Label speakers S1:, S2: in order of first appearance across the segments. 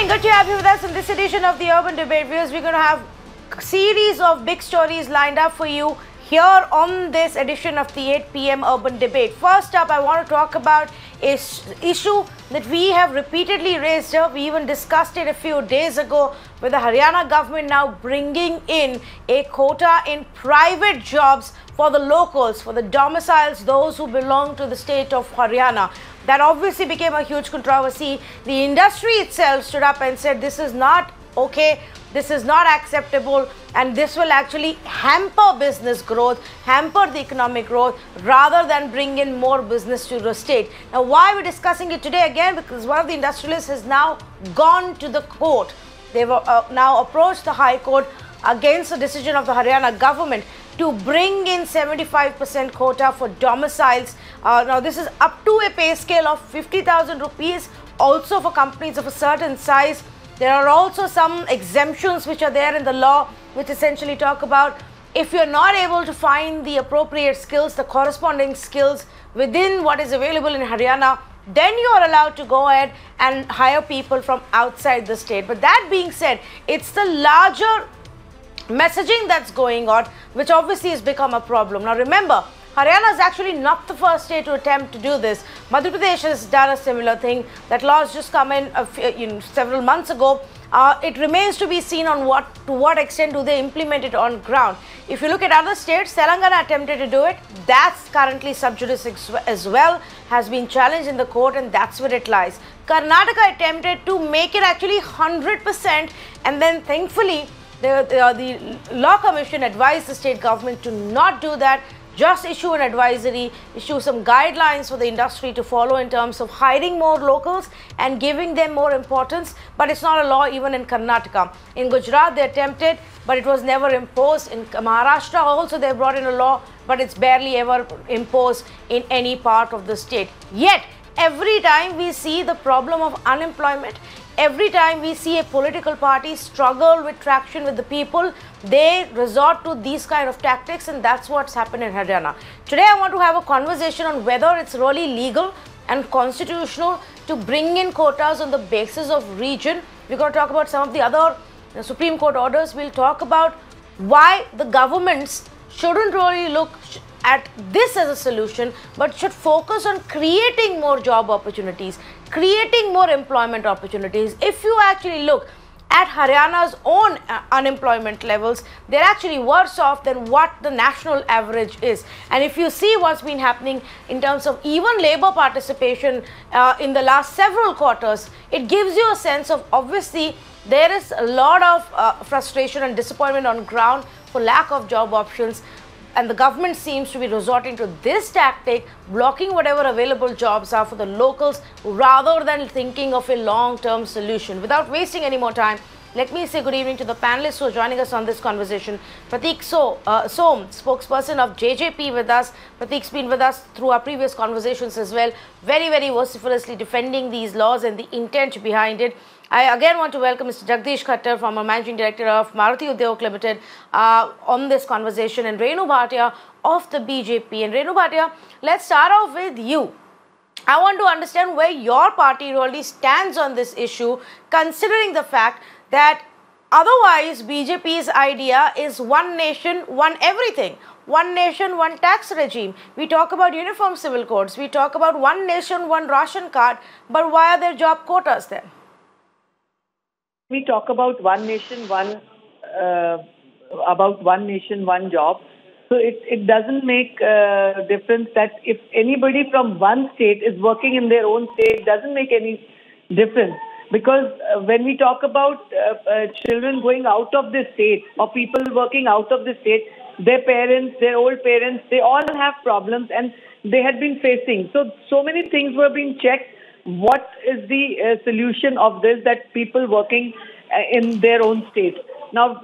S1: evening. Good to have you with us in this edition of the Urban Debate. Viewers, we're going to have a series of big stories lined up for you here on this edition of the 8 p.m. Urban Debate. First up, I want to talk about an issue that we have repeatedly raised here. We even discussed it a few days ago with the Haryana government now bringing in a quota in private jobs for the locals, for the domiciles, those who belong to the state of Haryana. That obviously became a huge controversy. The industry itself stood up and said this is not okay, this is not acceptable, and this will actually hamper business growth, hamper the economic growth, rather than bring in more business to the state. Now, why are we discussing it today? Again, because one of the industrialists has now gone to the court. They've now approached the High Court against the decision of the Haryana government to bring in 75% quota for domiciles. Now, this is up to a pay scale of 50,000 rupees, also for companies of a certain size. There are also some exemptions which are there in the law, which essentially talk about if you're not able to find the appropriate skills, the corresponding skills within what is available in Haryana, then you are allowed to go ahead and hire people from outside the state. But that being said, it's the larger messaging that's going on, which obviously has become a problem. Now remember, Haryana is actually not the first state to attempt to do this. Madhya Pradesh has done a similar thing. That law has just come in several months ago. It remains to be seen on to what extent do they implement it on ground. If you look at other states, Telangana attempted to do it. That's currently sub judice as well, has been challenged in the court, and that's where it lies. Karnataka attempted to make it actually 100%, and then thankfully the Law Commission advised the state government to not do that. Just issue an advisory, issue some guidelines for the industry to follow in terms of hiring more locals and giving them more importance. But it's not a law even in Karnataka. In Gujarat, they attempted, but it was never imposed. In Maharashtra also, they brought in a law, but it's barely ever imposed in any part of the state. Yet, every time we see the problem of unemployment, every time we see a political party struggle with traction with the people, they resort to these kind of tactics, and that's what's happened in Haryana. Today, I want to have a conversation on whether it's really legal and constitutional to bring in quotas on the basis of region. We're going to talk about some of the other Supreme Court orders. We'll talk about why the governments shouldn't really look at this as a solution, but should focus on creating more job opportunities, creating more employment opportunities. If you actually look at Haryana's own unemployment levels, they're actually worse off than what the national average is. And if you see what's been happening in terms of even labor participation in the last several quarters, it gives you a sense of obviously there is a lot of frustration and disappointment on ground for lack of job options. And the government seems to be resorting to this tactic, blocking whatever available jobs are for the locals rather than thinking of a long-term solution. Without wasting any more time, let me say good evening to the panelists who are joining us on this conversation. Prateek Som, spokesperson of JJP with us. Prateek's been with us through our previous conversations as well, very, very vociferously defending these laws and the intent behind it. I again want to welcome Mr. Jagdish Khattar, former Managing Director of Maruti Udyog Limited, on this conversation, and Renu Bhatia of the BJP. And Renu Bhatia, let's start off with you. I want to understand where your party really stands on this issue, considering the fact that otherwise BJP's idea is one nation, one everything. One nation, one tax regime. We talk about uniform civil codes. We talk about one nation, one ration card. But why are there job quotas then?
S2: We talk about one nation, one job. So it doesn't make a difference that if anybody from one state is working in their own state, doesn't make any difference. Because when we talk about children going out of the state or people working out of the state, their parents, their old parents, they all have problems and they had been facing. So many things were being checked. What is the solution of this, that people working in their own state? Now,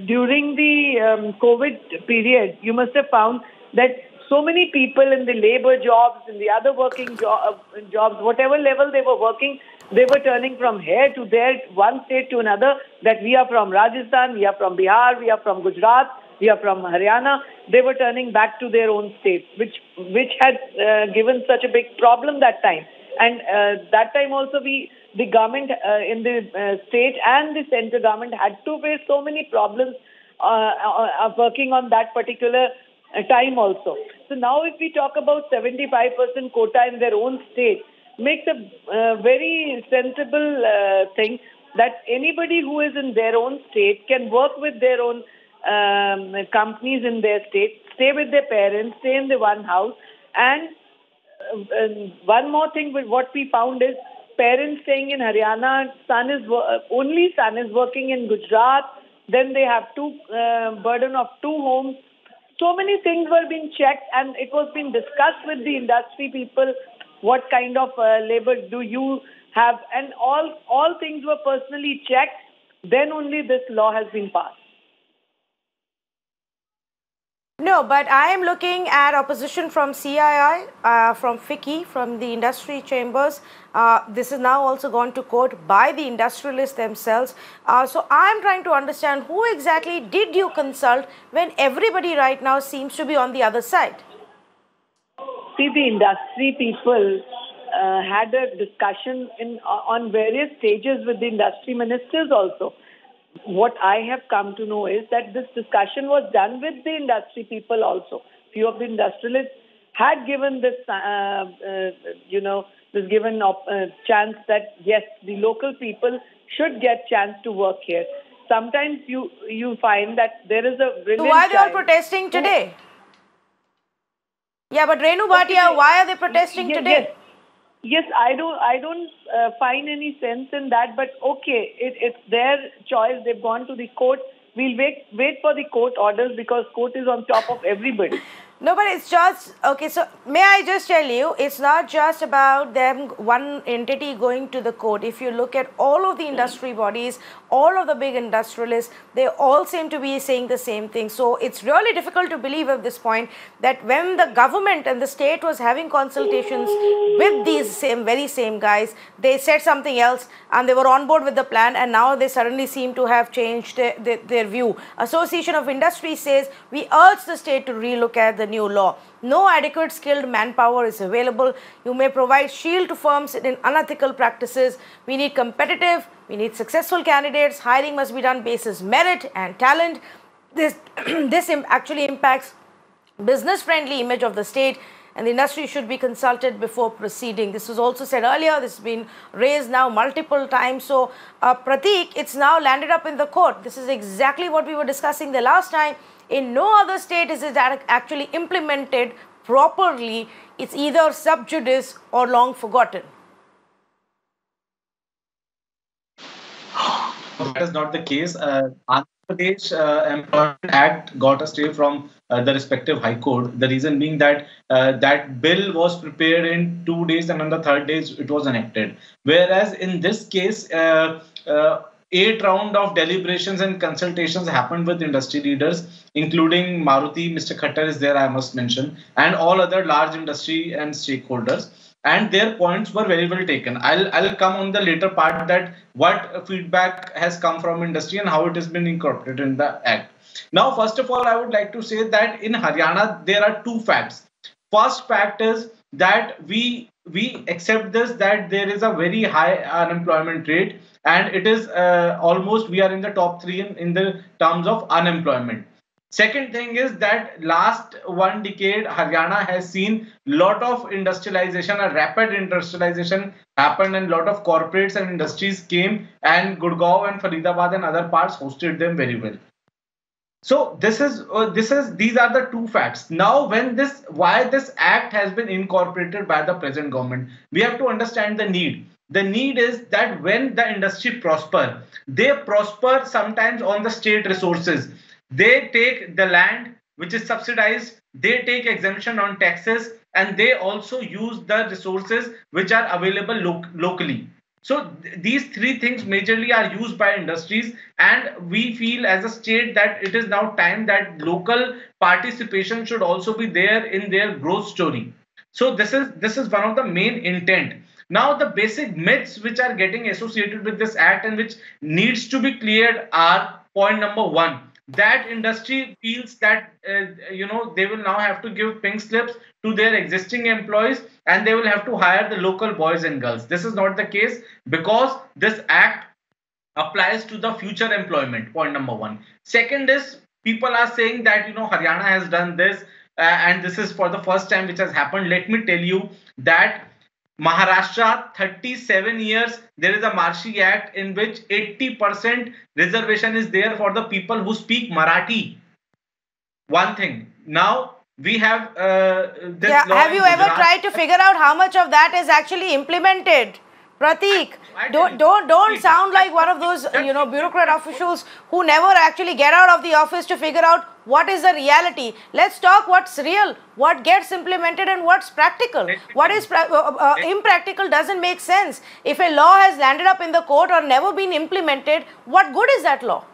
S2: during the COVID period, you must have found that so many people in the labor jobs, in the other working jobs, whatever level they were working, they were turning from here to there, one state to another, that we are from Rajasthan, we are from Bihar, we are from Gujarat, we are from Haryana. They were turning back to their own states, which had given such a big problem that time. And that time also we the government in the state and the central government had to face so many problems working on that particular time also. So now if we talk about 75% quota in their own state, makes a very sensible thing that anybody who is in their own state can work with their own companies in their state, stay with their parents, stay in the one house. And one more thing with what we found is parents staying in Haryana, only son is working in Gujarat, then they have burden of two homes. So many things were being checked, and it was being discussed with the industry people. What kind of labor do you have? And all things were personally checked. Then only this law has been passed.
S1: No, but I am looking at opposition from CII, from FICCI, from the industry chambers. This is now also gone to court by the industrialists themselves. So I am trying to understand who exactly did you consult when everybody right now seems to be on the other side?
S2: See, the industry people had a discussion on various stages with the industry ministers also. What I have come to know is that this discussion was done with the industry people also. Few of the industrialists had given this, chance that yes, the local people should get chance to work here. Sometimes you find that there is a brilliant.
S1: So why they are protesting today? Yeah, but Renu Bhatia, why are they protesting today?
S2: Yes, I don't find any sense in that, but okay, it's their choice. They've gone to the court. We'll wait for the court orders because court is on top of everybody.
S1: No, but it's just, okay, so may I just tell you, it's not just about them, one entity going to the court. If you look at all of the industry bodies, all of the big industrialists, they all seem to be saying the same thing. So it's really difficult to believe at this point that when the government and the state was having consultations with these very same guys, they said something else and they were on board with the plan, and now they suddenly seem to have changed their view. Association of Industry says, we urge the state to relook at the new law. No adequate skilled manpower is available. You may provide shield to firms in unethical practices. We need competitive, we need successful candidates. Hiring must be done basis merit and talent. This actually impacts business-friendly image of the state, and the industry should be consulted before proceeding. This was also said earlier. This has been raised now multiple times. So, Pratik, it's now landed up in the court. This is exactly what we were discussing the last time. In no other state is it actually implemented properly. It's either sub judice or long forgotten.
S3: That is not the case. Andhra Pradesh Employment Act got a stay from the respective High Court. The reason being that that bill was prepared in 2 days and on the third day it was enacted. Whereas in this case, 8 rounds of deliberations and consultations happened with industry leaders, including Maruti, Mr. Khattar is there, I must mention, and all other large industry and stakeholders. And their points were very well taken. I'll come on the later part that what feedback has come from industry and how it has been incorporated in the act. Now, first of all, I would like to say that in Haryana, there are 2 facts. First fact is that we accept this, that there is a very high unemployment rate, and it is almost we are in the top 3 in the terms of unemployment. Second thing is that last 1 decade, Haryana has seen lot of industrialization, a rapid industrialization happened, and lot of corporates and industries came, and Gurgaon and Faridabad and other parts hosted them very well. So these are the 2 facts. Now, why this act has been incorporated by the present government, we have to understand the need. The need is that when the industry prosper, they prosper sometimes on the state resources. They take the land which is subsidized, they take exemption on taxes, and they also use the resources which are available locally. So these 3 things majorly are used by industries, and we feel as a state that it is now time that local participation should also be there in their growth story. So this is one of the main intent. Now, the basic myths which are getting associated with this act and which needs to be cleared are: point number 1, that industry feels that they will now have to give pink slips to their existing employees, and they will have to hire the local boys and girls. This is not the case, because this act applies to the future employment. Point number one. Second is, people are saying that Haryana has done this, and this is for the first time which has happened. Let me tell you that Maharashtra, 37 years, there is a Marshi Act in which 80% reservation is there for the people who speak Marathi. One thing. Now we have this
S1: Yeah,
S3: law
S1: have
S3: in
S1: you ever
S3: Gujarat.
S1: tried to figure out how much of that is actually implemented? Prateek,
S3: I tell you,
S1: don't
S3: see,
S1: sound like one of those bureaucrat officials who never actually get out of the office to figure out what is the reality. Let's talk what's real, what gets implemented, and what's practical.
S3: Let me
S1: What
S3: tell
S1: is
S3: you.
S1: impractical doesn't make sense. If a law has landed up in the court or never been implemented, what good is that law?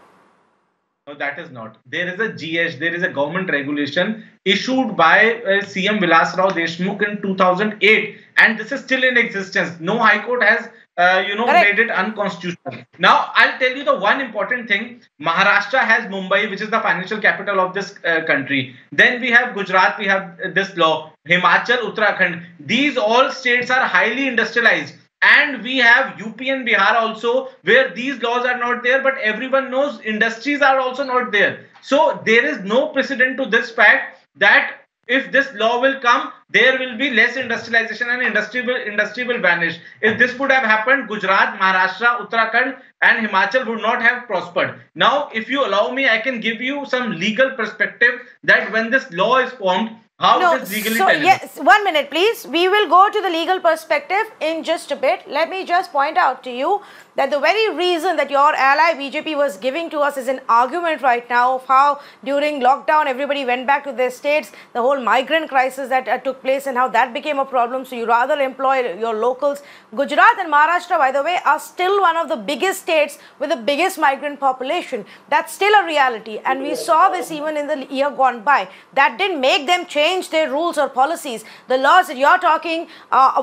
S3: No, that is not. There is a GH, there is a government regulation issued by CM Vilas Rao Deshmukh in 2008, and this is still in existence. No High Court has,
S1: Correct.
S3: made it unconstitutional. Now, I'll tell you the one important thing. Maharashtra has Mumbai, which is the financial capital of this country. Then we have Gujarat, we have this law. Himachal, Uttarakhand. These all states are highly industrialized. And we have UP and Bihar also, where these laws are not there, but everyone knows industries are also not there. So there is no precedent to this fact that if this law will come, there will be less industrialization and industry will vanish. If this would have happened, Gujarat, Maharashtra, Uttarakhand, and Himachal would not have prospered. Now, if you allow me, I can give you some legal perspective that when this law is formed, how
S1: No,
S3: it is legally
S1: so
S3: tenable.
S1: yes, 1 minute please. We will go to the legal perspective in just a bit. Let me just point out to you that the very reason that your ally BJP was giving to us is an argument right now of how during lockdown everybody went back to their states, the whole migrant crisis that took place and how that became a problem. So you rather employ your locals. Gujarat and Maharashtra, by the way, are still one of the biggest states with the biggest migrant population. That's still a reality, and we saw this even in the year gone by. That didn't make them change their rules or policies. The laws that you're talking,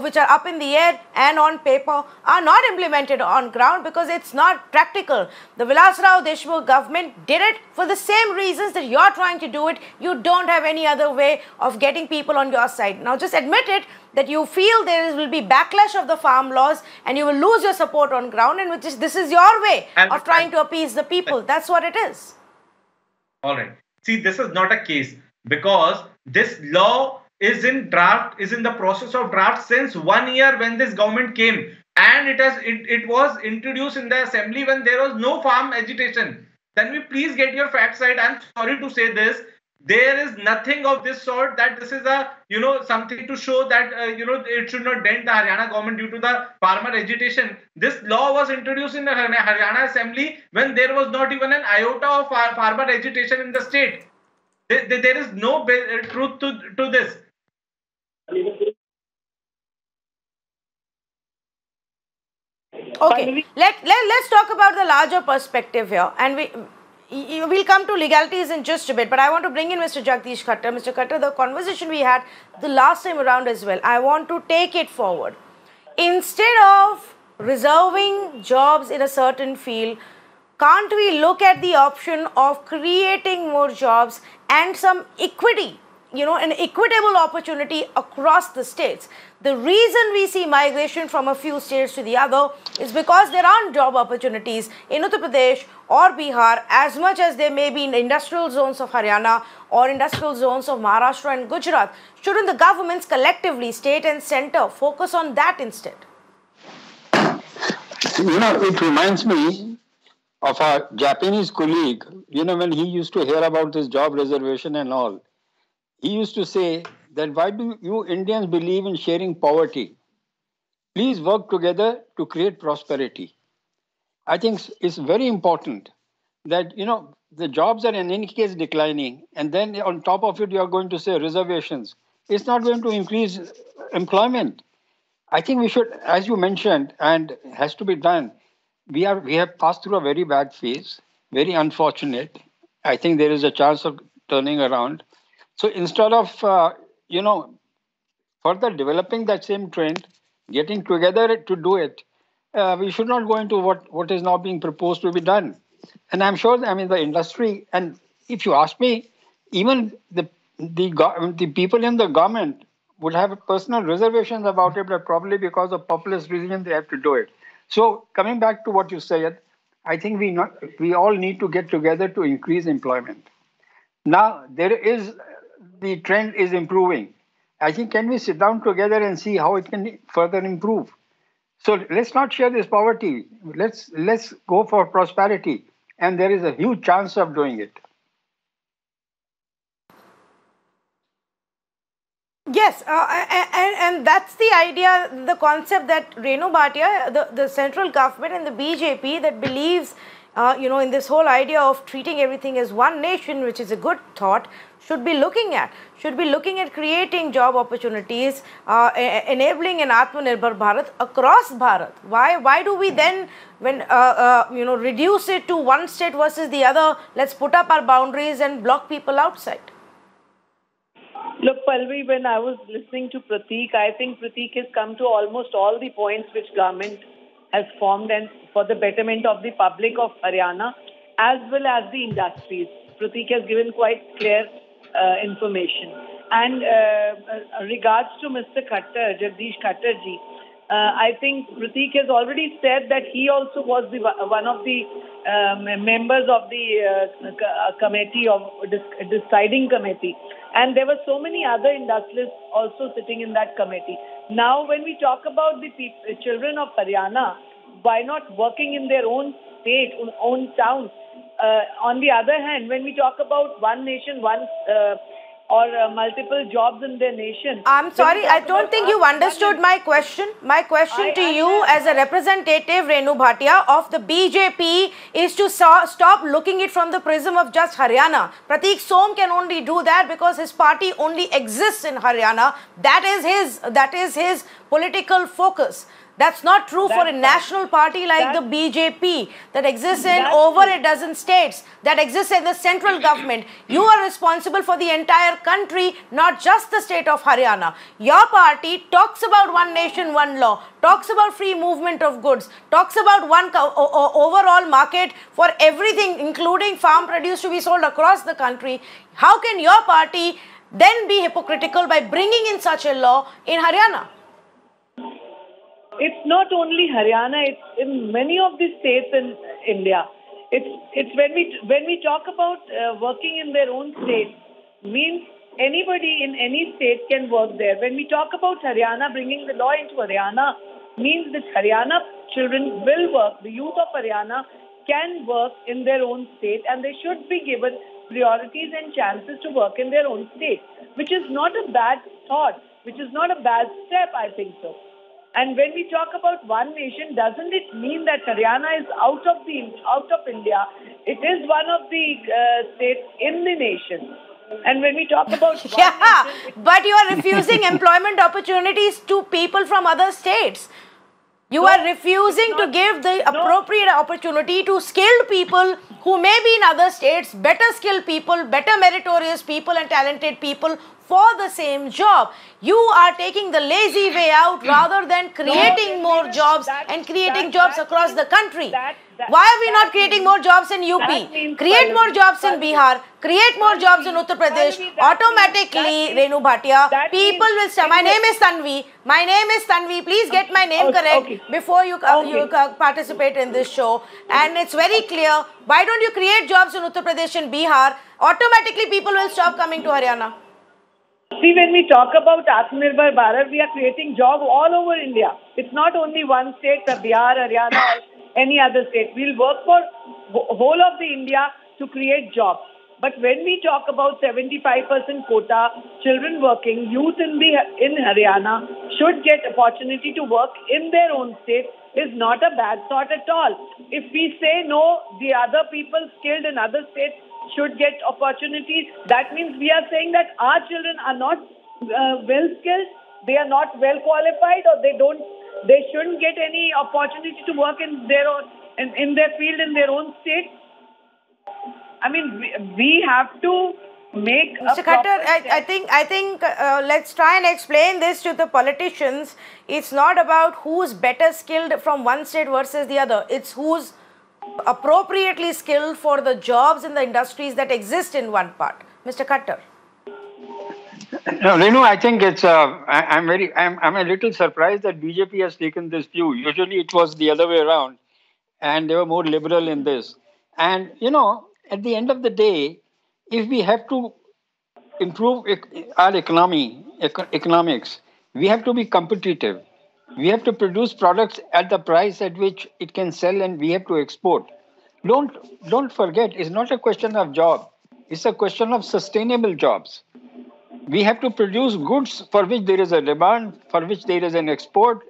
S1: which are up in the air and on paper, are not implemented on ground because it's not practical. The Vilas Rao Deshmukh government did it for the same reasons that you're trying to do it. You don't have any other way of getting people on your side. Now just admit it that you feel there will be backlash of the farm laws and you will lose your support on ground, and this is your way of trying to appease the people. That's what it is.
S3: All right. See, this is not a case, because this law is in draft, is in the process of draft since 1 year when this government came, and it was introduced in the assembly when there was no farm agitation. Can we please get your facts right? I'm sorry to say this. There is nothing of this sort, that this is a something to show that it should not dent the Haryana government due to the farmer agitation. This law was introduced in the Haryana assembly when there was not even an iota of farmer agitation in the state. There is no truth to this.
S1: Okay, let's talk about the larger perspective here, and we'll come to legalities in just a bit, but I want to bring in Mr. Jagdish Khattar. Mr. Khattar, the conversation we had the last time around as well, I want to take it forward. Instead of reserving jobs in a certain field, can't we look at the option of creating more jobs and some equity, an equitable opportunity across the states? The reason we see migration from a few states to the other is because there aren't job opportunities in Uttar Pradesh or Bihar as much as there may be in industrial zones of Haryana or industrial zones of Maharashtra and Gujarat. Shouldn't the governments collectively, state and center, focus on that instead?
S4: It reminds me of a Japanese colleague, when he used to hear about this job reservation and all, he used to say that, why do you Indians believe in sharing poverty? Please work together to create prosperity. I think it's very important that, the jobs are in any case declining, and then on top of it, you are going to say reservations. It's not going to increase employment. I think we should, as you mentioned, and has to be done, we have passed through a very bad phase, very unfortunate. I think there is a chance of turning around. So instead of, further developing that same trend, getting together to do it, we should not go into what is now being proposed to be done. And I'm sure, I mean, the industry, and if you ask me, even the people in the government would have personal reservations about it, but probably because of populist reason, they have to do it. So coming back to what you said, I think we all need to get together to increase employment. Now, the trend is improving. I think, can we sit down together and see how it can further improve? So let's not share this poverty. Let's go for prosperity. And there is a huge chance of doing it.
S1: Yes, and that's the idea, the concept that Renu Bhatia, the central government and the BJP that believes, in this whole idea of treating everything as one nation, which is a good thought, should be looking at creating job opportunities, enabling an Atmanirbhar Bharat across Bharat. Why do we then, when reduce it to one state versus the other? Let's put up our boundaries and block people outside.
S2: Look, Pallavi, when I was listening to Prateek, I think Prateek has come to almost all the points which government has formed and for the betterment of the public of Haryana as well as the industries. Prateek has given quite clear information. And regards to Mr. Khattar, Jagdish Khattar ji, I think Prateek has already said that he also was one of the members of the committee of deciding committee. And there were so many other industrialists also sitting in that committee. Now, when we talk about the children of Haryana, why not working in their own state, own town? On the other hand, when we talk about one nation, multiple jobs in their nation.
S1: I'm sorry, I don't think you've understood my question. My question to you as a representative, Renu Bhatia, of the BJP is to stop looking it from the prism of just Haryana. Prateek Som can only do that because his party only exists in Haryana. That is his political focus. That's not true for a national party like the BJP that exists in over a dozen states, that exists in the central government. You are responsible for the entire country, not just the state of Haryana. Your party talks about one nation, one law, talks about free movement of goods, talks about one overall market for everything, including farm produce to be sold across the country. How can your party then be hypocritical by bringing in such a law in Haryana?
S2: It's not only Haryana, it's in many of the states in India. It's when we talk about working in their own state, means anybody in any state can work there. When we talk about Haryana, bringing the law into Haryana, means that Haryana children will work. The youth of Haryana can work in their own state and they should be given priorities and chances to work in their own state, which is not a bad thought, which is not a bad step, I think so. And when we talk about one nation, doesn't it mean that Haryana is out of India? It is one of the states in the nation. And when we talk about
S1: nation, but you are refusing employment opportunities to people from other states. You are refusing to give the appropriate opportunity to skilled people who may be in other states, better skilled people, better meritorious people and talented people for the same job. You are taking the lazy way out rather than creating more jobs and creating jobs across the country. Why are we not creating more jobs in UP? Create more jobs in Bihar. Create more jobs in Uttar Pradesh. Automatically, Renu Bhatia, people will start. My name is Tanvi. My name is Tanvi. Please get my name correct before you participate in this show. And it's very clear. Why don't you create jobs in Uttar Pradesh and Bihar? Automatically, people will stop coming to Haryana.
S2: See, when we talk about Atmanirbhar Bharat, we are creating jobs all over India. It's not only one state, Bihar, Haryana, or any other state. We'll work for whole of the India to create jobs. But when we talk about 75% quota, children working, youth in Haryana should get opportunity to work in their own state is not a bad thought at all. If we say no, the other people skilled in other states should get opportunities, that means we are saying that our children are not well skilled, they are not well qualified, or they shouldn't get any opportunity to work in their own in their field in their own state. I mean, we have to make.
S1: Mr. Khattar, I think let's try and explain this to the politicians. It's not about who's better skilled from one state versus the other. It's who's appropriately skilled for the jobs in the industries that exist in one part? Mr. Khattar.
S4: No, Renu, I think it's. I'm a little surprised that BJP has taken this view. Usually, it was the other way around, and they were more liberal in this. And at the end of the day, if we have to improve our economics, we have to be competitive. We have to produce products at the price at which it can sell, and we have to export. Don't forget, it's not a question of job. It's a question of sustainable jobs. We have to produce goods for which there is a demand, for which there is an export.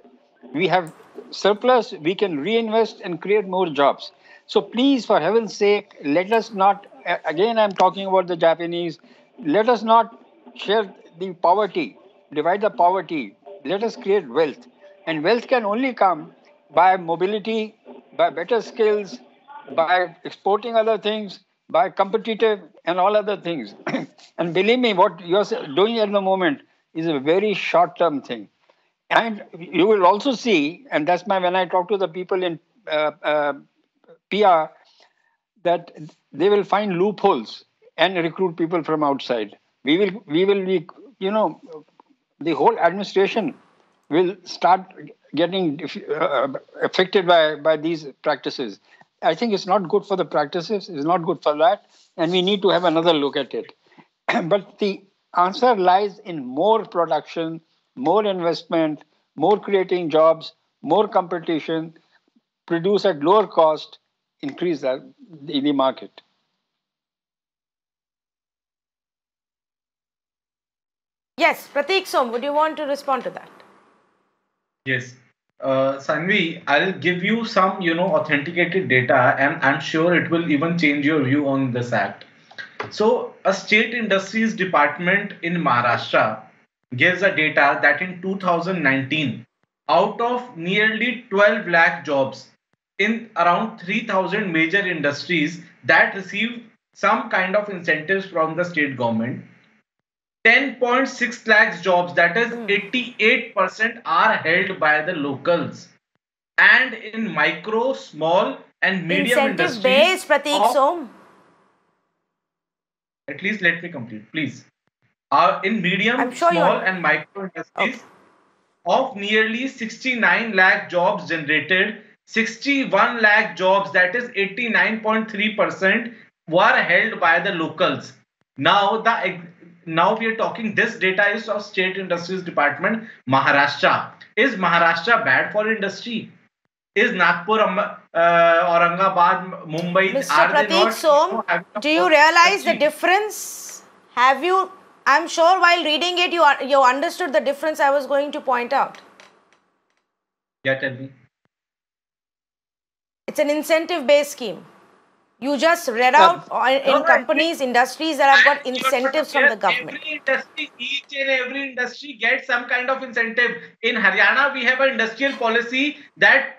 S4: We have surplus, we can reinvest and create more jobs. So please, for heaven's sake, let us not, again, I'm talking about the Japanese, let us not share the poverty, divide the poverty. Let us create wealth. And wealth can only come by mobility, by better skills, by exporting other things, by competitive and all other things. And believe me, what you're doing at the moment is a very short-term thing. And you will also see, and that's when I talk to the people in PR, that they will find loopholes and recruit people from outside. We will be, the whole administration will start getting affected by these practices. I think it's not good for the practices, it's not good for that, and we need to have another look at it. But the answer lies in more production, more investment, more creating jobs, more competition, produce at lower cost, increase the market.
S1: Yes, Prateek Som, would you want to respond to that?
S3: Yes. Sanvi, I'll give you some, authenticated data, and I'm sure it will even change your view on this act. So, a state industries department in Maharashtra gives a data that in 2019, out of nearly 12 lakh jobs in around 3,000 major industries that receive some kind of incentives from the state government, 10.6 lakhs jobs, that is 88%, are held by the locals. And in micro, small and medium industries,
S1: incentive based, Prateek Som.
S3: At least let me complete, please. In medium,
S1: sure
S3: small and micro industries, of nearly 69 lakh jobs generated, 61 lakh jobs, that is 89.3%, were held by the locals. Now we are talking, this data is of State Industries Department, Maharashtra. Is Maharashtra bad for industry? Is Nagpur, Aurangabad, Mumbai,
S1: Mr. Prateek Som, do you realize the difference? I'm sure while reading it, you understood the difference I was going to point out.
S3: Yeah, tell me.
S1: It's an incentive-based scheme. You just read out in companies, industries that have got incentives from the government.
S3: Each and every industry gets some kind of incentive. In Haryana, we have an industrial policy that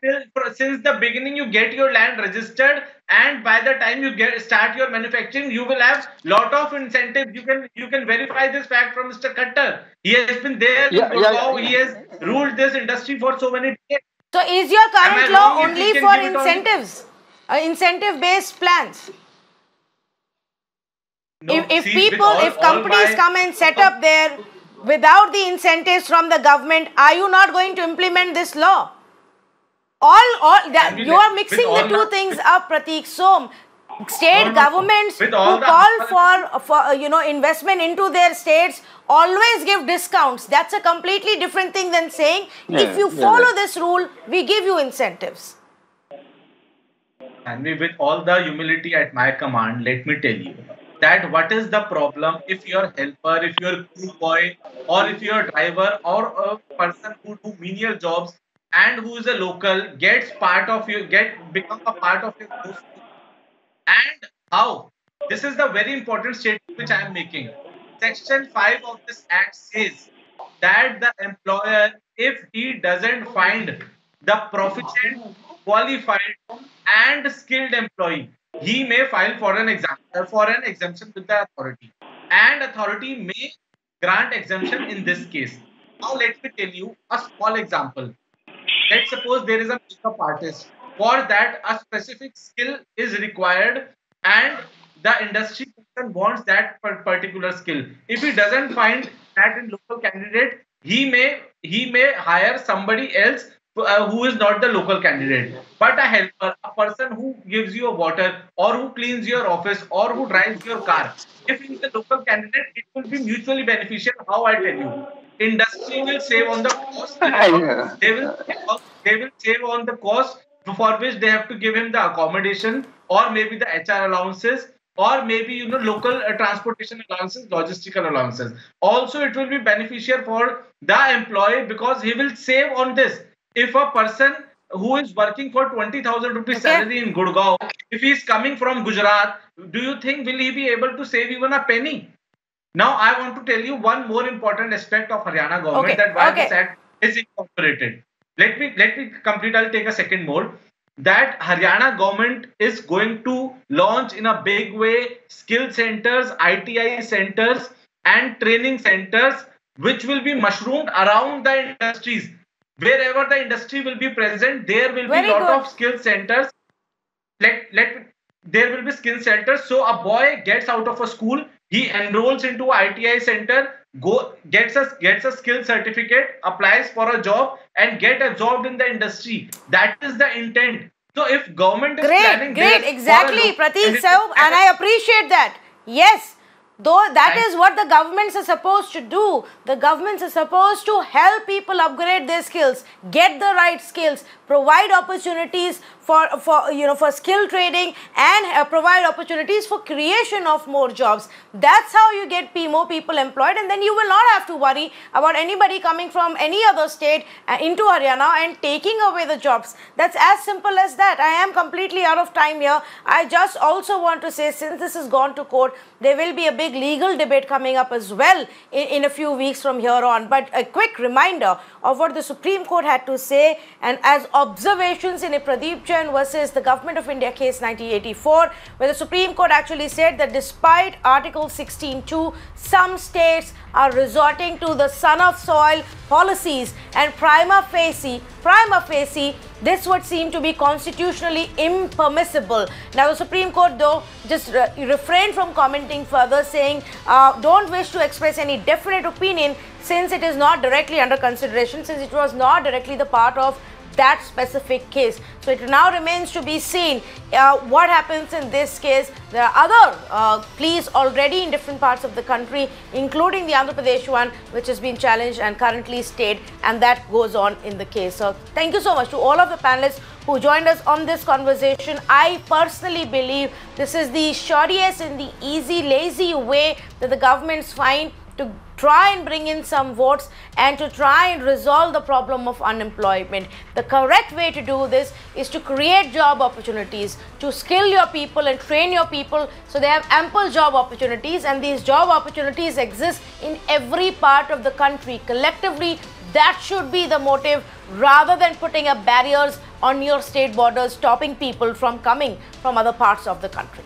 S3: since the beginning you get your land registered, and by the time you start your manufacturing, you will have lot of incentives. You can verify this fact from Mr. Khattar. He has been there in Gurgaon. He has ruled this industry for so many years.
S1: So is your current law only for incentives? Incentive-based plans.
S3: No,
S1: if companies come and set up there without the incentives from the government, are you not going to implement this law? You are mixing the two things up, Prateek Som. State governments who call for investment into their states always give discounts. That's a completely different thing than saying if you follow this rule, we give you incentives.
S3: And with all the humility at my command, let me tell you that what is the problem if your helper, if your crew boy, or if your driver, or a person who do menial jobs and who is a local become a part of your group. And how? This is the very important statement which I am making. Section 5 of this act says that the employer, if he doesn't find the proficient, qualified and skilled employee, he may file for an exemption with the authority, and authority may grant exemption in this case. Now let me tell you a small example. Let's suppose there is a makeup artist For that, a specific skill is required, and the industry person wants that particular skill. If he doesn't find that in local candidate, he may hire somebody else who is not the local candidate, but a helper, a person who gives you a water, or who cleans your office, or who drives your car. If he is a local candidate, it will be mutually beneficial. How I tell you, industry will save on the cost. They will save on the cost for which they have to give him the accommodation, or maybe the HR allowances, or maybe local transportation allowances, logistical allowances. Also, it will be beneficial for the employee because he will save on this. If a person who is working for 20,000 rupees salary in Gurgaon, if he is coming from Gujarat, do you think will he be able to save even a penny? Now, I want to tell you one more important aspect of Haryana government, that why this act is incorporated. Let me complete. I'll take a second more. That Haryana government is going to launch in a big way skill centers, ITI centers, and training centers, which will be mushroomed around the industries. Wherever the industry will be present, there will be a lot of skill centers. There will be skill centers. So a boy gets out of a school, he enrolls into an ITI center, gets a skill certificate, applies for a job, and get absorbed in the industry. That is the intent. So if government is planning
S1: great, exactly, Prateek sir, and I appreciate that. Yes. Though that is what the governments are supposed to do. The governments are supposed to help people upgrade their skills, get the right skills, provide opportunities for skill training, and provide opportunities for creation of more jobs. That's how you get more people employed, and then you will not have to worry about anybody coming from any other state into Haryana and taking away the jobs. That's as simple as that. I am completely out of time here. I just also want to say, since this has gone to court, there will be a big legal debate coming up as well in a few weeks from here on. But a quick reminder of what the Supreme Court had to say, and as observations in a Pradeep Jain versus the Government of India case 1984, where the Supreme Court actually said that despite Article 16(2), some states are resorting to the son of soil policies, and prima facie, this would seem to be constitutionally impermissible. Now, the Supreme Court, though, just refrained from commenting further, saying, don't wish to express any definite opinion since it is not directly under consideration, since it was not directly the part of that specific case. So it now remains to be seen what happens in this case. There are other pleas already in different parts of the country, including the Andhra Pradesh one, which has been challenged and currently stayed, and that goes on in the case. So thank you so much to all of the panelists who joined us on this conversation. I personally believe this is the shortest and the easy, lazy way that the governments find to try and bring in some votes and to try and resolve the problem of unemployment. The correct way to do this is to create job opportunities, to skill your people and train your people so they have ample job opportunities, and these job opportunities exist in every part of the country. Collectively, that should be the motive, rather than putting up barriers on your state borders, stopping people from coming from other parts of the country.